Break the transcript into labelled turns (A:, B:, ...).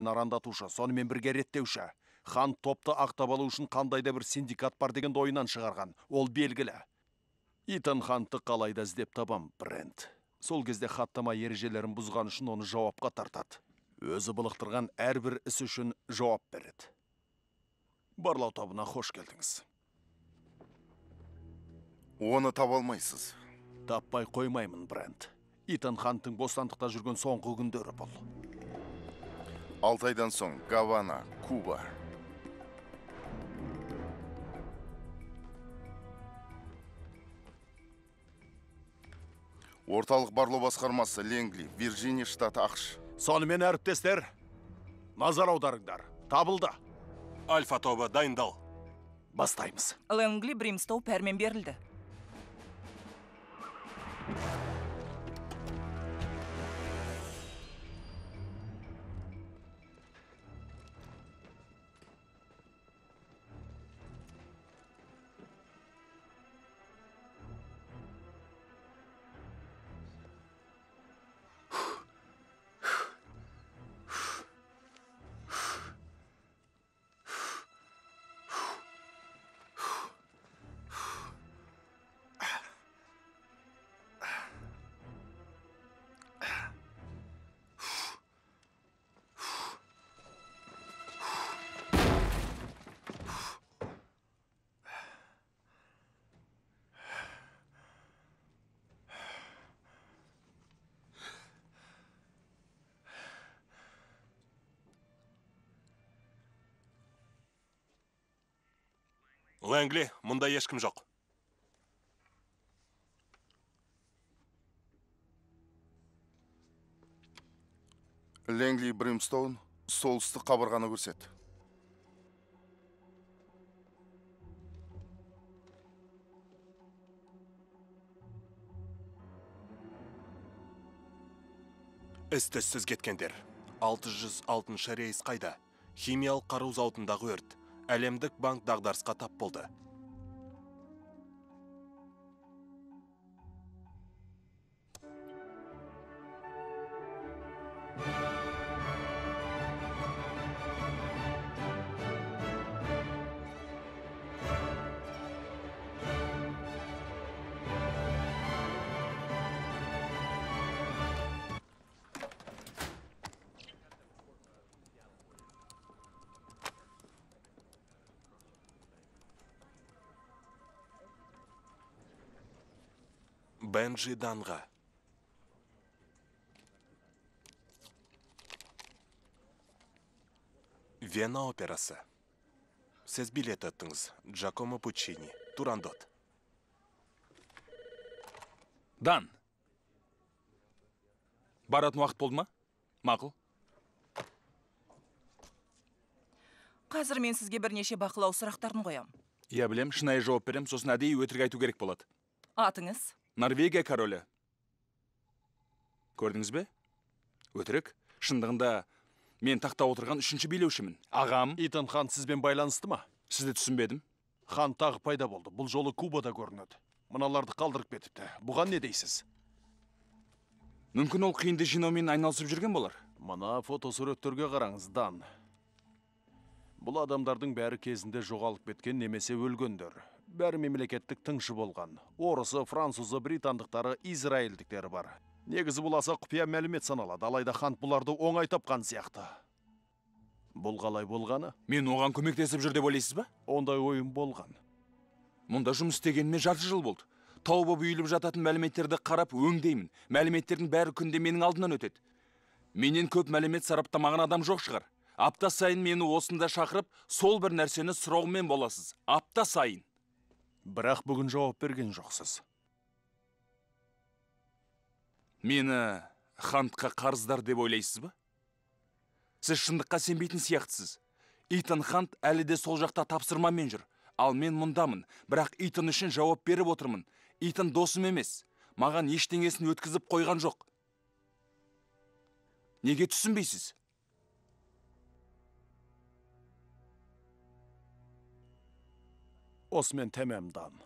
A: арандатушы, сонымен бірге реттеуші. Хан топты ақтап алу үшін қандайда бір синдикат бар деген ойынан шығарған. Ол белгілі. Итан Хантты қалайда іздеп табам, Брент. Сол кезде хаттама ережелерін бұзған үшін оны жауапқа тартады. Өзі былықтырған әрбір іс үшін жауап береді. Барлау тобына хош келдіңіз.
B: Оны таба алмайсыз.
A: Таппай қоймаймын, Брент. Итан Ханттың бостандықта жүрген соңғы күндері бұл.
B: 6 айдан соң Гавана, Куба. Орталық барлау басқармасы Ленгли, Вирджиния штаты ақш.
A: Сонымен әріптестер, назар аударыңдар. Табылды.
C: Альфа тобы дайындал.
A: Бастаймыз.
D: Лэнгли Бримстоу пәрмен берілді.
C: Лэнгли, мұнда ешкім жоқ.
B: Ленгли Бримстоун, солтүстік қабырғаны көрсет.
C: Із-түссіз кеткендер. 606 рейс қайда? Химиялық қару зауытындағы өрт. Әлемдік банк дағдарысқа тап болды. Бенджи Данға. Вена операсы. Сіз билет аттыңыз. Джакомо Пуччини, Турандот.
E: Дан. Баратын уақыт болды ма? Мақұл.
D: Қазір мен сізге бірнеше бақылау сұрақтарын қоям.
E: Я білем, шынайы жауап берем, сосын әдейі өтірік айту керек болады.
D: Атыңыз?
E: Норвегия королі. Көрдіңіз бе? Өтірік. Шындығында мен тақта отырған 3-ші билеушімін. Ағам.
A: Итан Хан сізбен байланысты ма?
E: Сізді түсінбедім.
A: Хан тағы пайда болды. Бұл жолы Кубада көрінеді. Мыналарды қалдырып кетіпті. Бұған не дейсіз?
E: Мүмкін ол қиынды жинаумен айналысып жүрген болар.
A: Мына фотосуреттерге қараңыз, Дан. Бұл адамдардың бәрі кезінде жоғалып кеткен немесе өлгендер. Бәрі мемлекеттік тыңшы болған. Орысы, французы, британдықтары, израильдіктері бар. Негізі бұл аса құпия мәлімет саналады. Алайда Хан бұларды оңай тапқан сияқты. Бұл қалай болғаны?
E: Мен оған көмектесіп жүр деп ойлайсыз ба?
A: Ондай ойым болған.
E: Мұнда жұмыс істегеніме жарты жыл болды. Тау боп үйіліп жататын мәліметтерді қарап өңдеймін. Мәліметтердің бәрі күнде менің алдынан өтеді. Менен көп мәлімет сараптамаған адам жоқ шығар. Апта сайын мені осында шақырып, сол бір нәрсені сұраумен боласыз. Апта сайын.
A: Бірақ бүгін жауап берген жоқсыз.
E: Мені Хантқа қарыздар деп ойлайсыз ба? Сіз шындыққа сенбейтін сияқтысыз. Итан Хант әлі де сол жақта тапсырмамен жүр. Ал мен мұндамын, бірақ Итан үшін жауап беріп отырмын. Итан досым емес. Маған ештеңесін өткізіп қойған жоқ. Неге түсінбейсіз?
A: Осымен тәмәм, Дан.